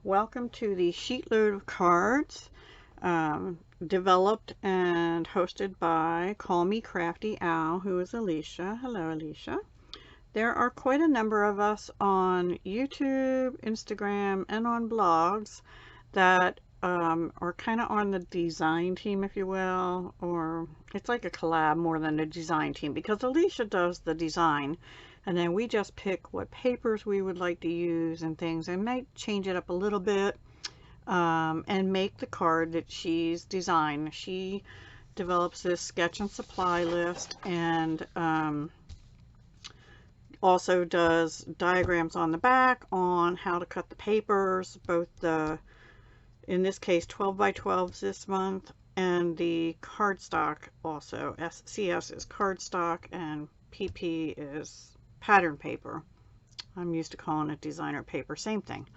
Welcome to the SheetLoad of cards, developed and hosted by Call Me Crafty Owl, who is Alicia. Hello, Alicia. There are quite a number of us on YouTube, Instagram, and on blogs that are kind of on the design team, if you will, or it's like a collab more than a design team, because Alicia does the design. And then we just pick what papers we would like to use and things, and might change it up a little bit and make the card that she's designed. She develops this sketch and supply list, and also does diagrams on the back on how to cut the papers, both the, in this case, 12 by 12s this month, and the cardstock also. CS is cardstock and PP is pattern paper. I'm used to calling it designer paper, same thing.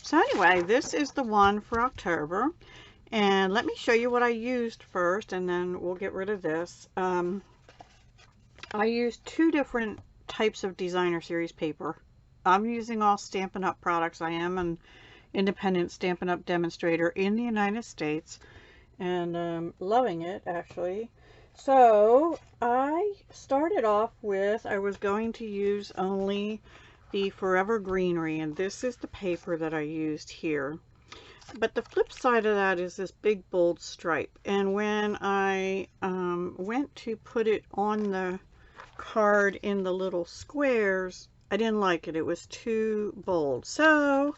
So anyway, this is the one for October, and let me show you what I used first, and then we'll get rid of this. I used two different types of designer series paper. I'm using all Stampin' Up products. I am an independent Stampin' Up demonstrator in the United States, and loving it actually. So I started off with, I was going to use only the Forever Greenery, and this is the paper that I used here. But the flip side of that is this big bold stripe, and when I went to put it on the card in the little squares, I didn't like it. It was too bold. So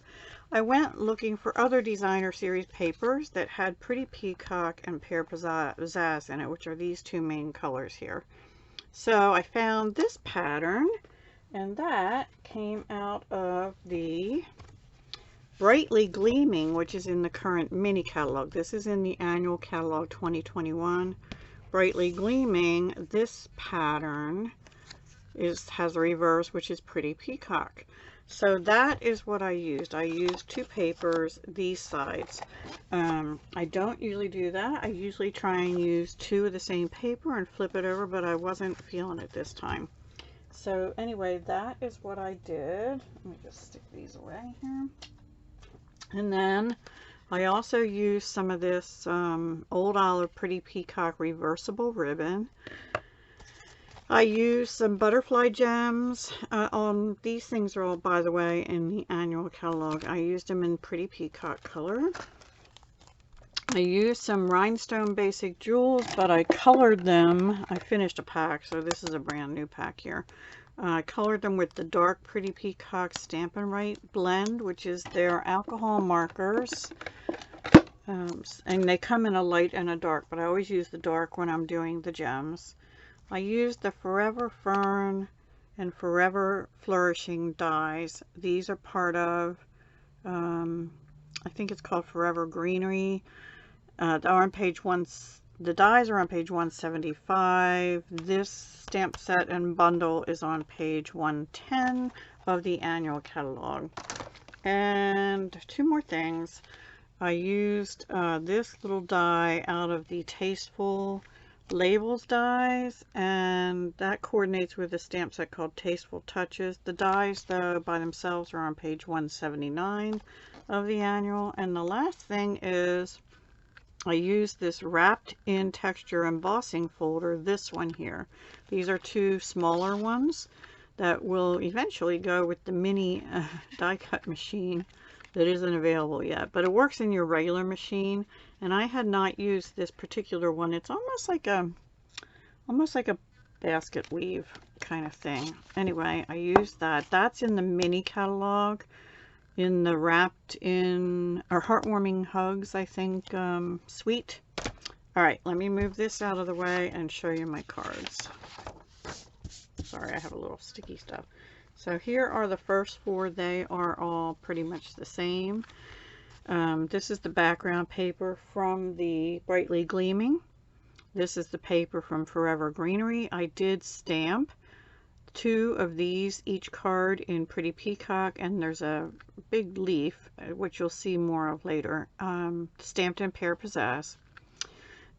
I went looking for other designer series papers that had Pretty Peacock and Pear Pizzazz in it, which are these two main colors here. So I found this pattern, and that came out of the Brightly Gleaming, which is in the current mini catalog. This is in the annual catalog 2021. Brightly Gleaming, this pattern has a reverse, which is Pretty Peacock. So that is what I used. I used two papers, these sides. I don't usually do that. I usually try and use two of the same paper and flip it over, but I wasn't feeling it this time. So anyway, that is what I did. Let me just stick these away here. And then I also used some of this Old Olive Pretty Peacock reversible ribbon. I used some butterfly gems. These things are all, by the way, in the annual catalog. I used them in Pretty Peacock color. I used some rhinestone basic jewels, but I colored them. I finished a pack, so this is a brand new pack here. I colored them with the dark Pretty Peacock Stampin' Right blend, which is their alcohol markers. And they come in a light and a dark, but I always use the dark when I'm doing the gems. I used the Forever Fern and Forever Flourishing dies. These are part of, I think it's called Forever Greenery. They're on page the dies are on page 175. This stamp set and bundle is on page 110 of the annual catalog. And two more things. I used this little die out of the Tasteful Labels dies, and that coordinates with a stamp set called Tasteful Touches. The dies, though, by themselves are on page 179 of the annual. And the last thing is I used this Wrapped in Texture embossing folder, this one here. These are two smaller ones that will eventually go with the mini die cut machine that isn't available yet, but it works in your regular machine. And I had not used this particular one. It's almost like a basket weave kind of thing. Anyway, I used that. That's in the mini catalog, in the Wrapped in, or Heartwarming Hugs, I think, suite. All right, let me move this out of the way and show you my cards. Sorry, I have a little sticky stuff. So here are the first four. They are all pretty much the same. This is the background paper from the Brightly Gleaming. This is the paper from Forever Greenery. I did stamp two of these, each card in Pretty Peacock, and there's a big leaf, which you'll see more of later, stamped in Pear Pizzazz.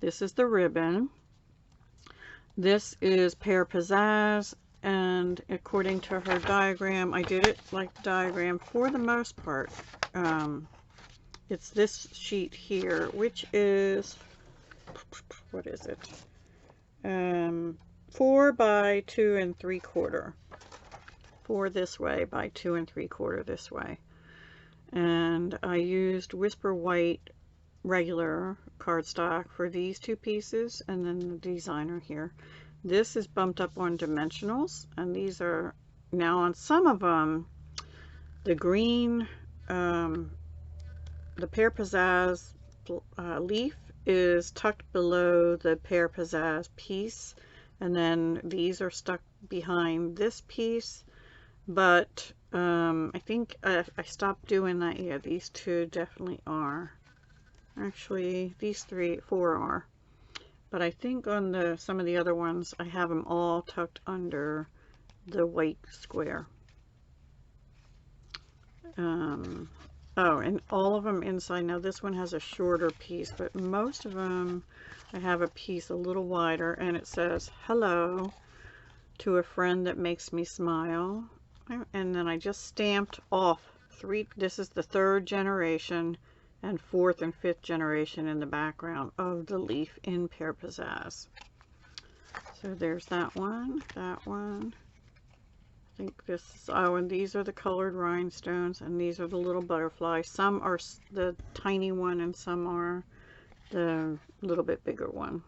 This is the ribbon. This is Pear Pizzazz, and according to her diagram, I did it like the diagram for the most part. it's this sheet here, which is, what is it? 4 by 2 3/4. 4 this way by 2 3/4 this way. And I used Whisper White regular cardstock for these two pieces, and then the designer here. This is bumped up on dimensionals, and these are now on some of them. The green, the Pear Pizzazz leaf is tucked below the Pear Pizzazz piece, and then these are stuck behind this piece. But I think I stopped doing that. Yeah, these two definitely are. Actually, these 4 are. But I think on some of the other ones, I have them all tucked under the white square. Oh, and all of them inside. Now this one has a shorter piece, but most of them I have a piece a little wider, and it says, "Hello to a friend that makes me smile." And then I just stamped off 3. This is the 3rd generation and 4th and 5th generation in the background of the leaf in Pear Pizzazz. So there's that one, that one. I think this is, oh, and these are the colored rhinestones, and these are the little butterflies. Some are the tiny one, and some are the little bit bigger one.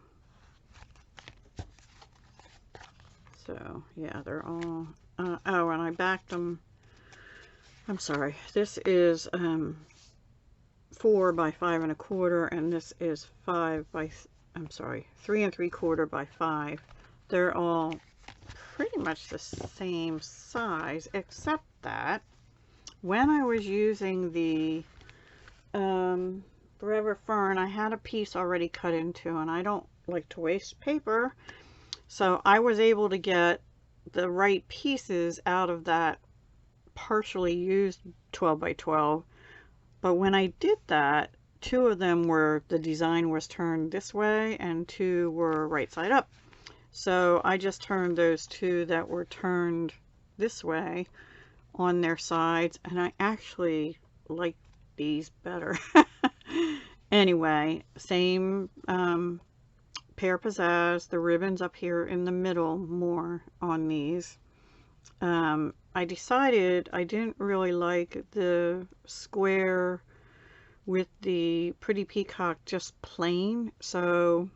So yeah, they're all, oh, and I backed them. I'm sorry, this is 4 by 5 1/4, and this is 3 3/4 by 5. They're all pretty much the same size, except that when I was using the Forever Fern, I had a piece already cut into, and I don't like to waste paper, so I was able to get the right pieces out of that partially used 12 by 12. But when I did that, 2 of them were, the design was turned this way, and 2 were right side up. So I just turned those 2 that were turned this way on their sides, and I actually like these better. Anyway, same Pear Pizzazz, the ribbons up here in the middle more on these. I decided I didn't really like the square with the Pretty Peacock just plain, so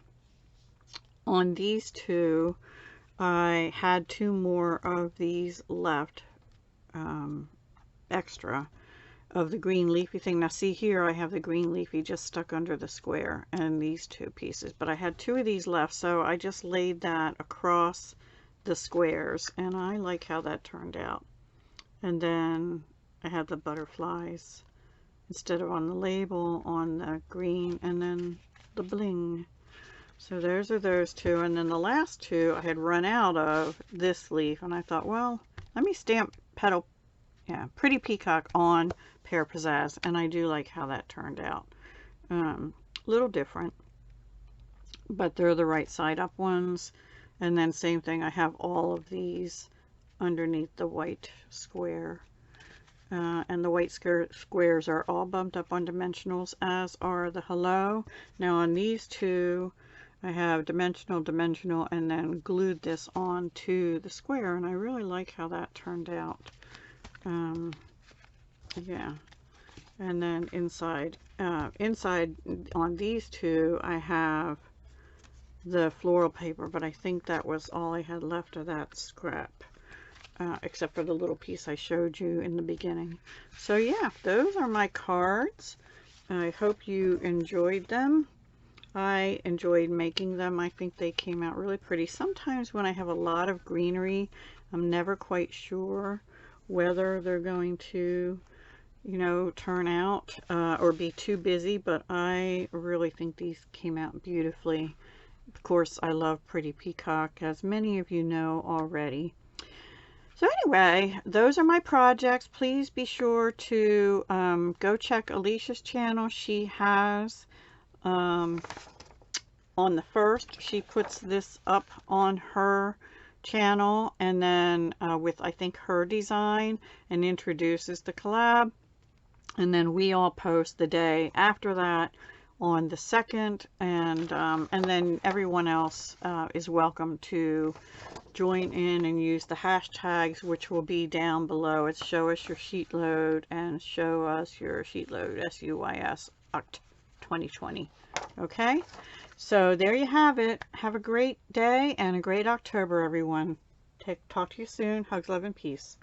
on these 2 I had 2 more of these left, extra of the green leafy thing. Now see here, I have the green leafy just stuck under the square, and these 2 pieces, but I had 2 of these left, so I just laid that across the squares, and I like how that turned out. And then I have the butterflies instead of on the label on the green, and then the bling. So those are those 2, and then the last 2 I had run out of this leaf, and I thought, well, let me stamp Pretty Peacock on Pear Pizzazz, and I do like how that turned out. Little different, but they're the right side up ones. And then same thing, I have all of these underneath the white square. And the white squares are all bumped up on dimensionals, as are the hello. Now on these 2, I have dimensional, and then glued this on to the square, and I really like how that turned out. Yeah. And then inside on these 2, I have the floral paper, but I think that was all I had left of that scrap, except for the little piece I showed you in the beginning. So yeah, those are my cards. I hope you enjoyed them. I enjoyed making them. I think they came out really pretty. Sometimes when I have a lot of greenery, I'm never quite sure whether they're going to, you know, turn out or be too busy, but I really think these came out beautifully. Of course, I love Pretty Peacock, as many of you know already. So anyway, those are my projects. Please be sure to go check Alicia's channel. She has, on the 1st, she puts this up on her channel, and then with, I think, her design, and introduces the collab. and then we all post the day after that on the 2nd, and then everyone else is welcome to join in and use the hashtags, which will be down below. It's show us your sheet load and show us your sheet load, SUYS 2020. Okay, so there you have it. Have a great day and a great October, everyone. Talk to you soon. Hugs, love, and peace.